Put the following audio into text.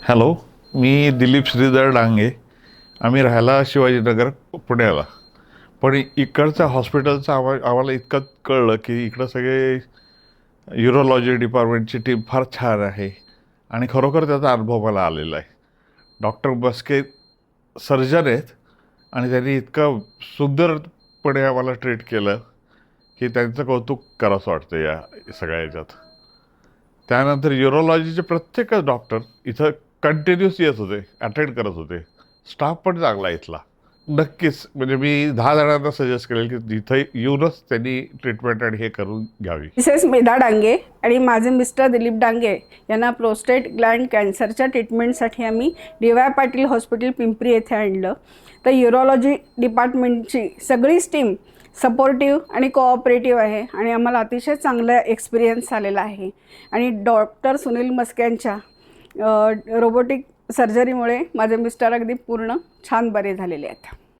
Hello, मी दिलीप श्रीधर डांगे. आम्ही राहायला शिवाजीनगर पुण्याला. पण इकडच्या हॉस्पिटलचं आम्हाला इतकं कळलं की इकडं सगळे युरोलॉजी डिपार्टमेंटची टीम फार छान आहे आणि खरोखर त्याचा अनुभव मला आलेला आहे. डॉक्टर बस्के सर्जन आहेत आणि त्यांनी इतकं सुंदरपणे आम्हाला ट्रीट केलं की त्यांचं कौतुक करावंसं वाटतं या सगळ्या ह्याच्यात. त्यानंतर युरोलॉजीचे प्रत्येकच डॉक्टर इथं कंटिन्युअस येत होते, अटेंड करत होते. स्टाफ पण चांगला आहे इथला. नक्कीच म्हणजे मी 10 जणांना सजेस्ट करेल की जिथं येऊनच त्यांनी ट्रीटमेंट आणि हे करून घ्यावी. मिसेस मेधा डांगे आणि माझे मिस्टर दिलीप डांगे यांना प्रोस्टेट ग्लँड कॅन्सरच्या ट्रीटमेंटसाठी आम्ही D Y Patil hospital Pimpri येथे आणलं. तर युरोलॉजी डिपार्टमेंटची सगळीच टीम सपोर्टिव्ह आणि कोऑपरेटिव्ह आहे आणि आम्हाला अतिशय चांगला एक्सपिरियन्स आलेला आहे. आणि डॉक्टर सुनील मस्क्यांच्या रोबोटिक सर्जरीमुळे माझे मिस्टर अगदी पूर्ण छान बरे झालेले आहेत.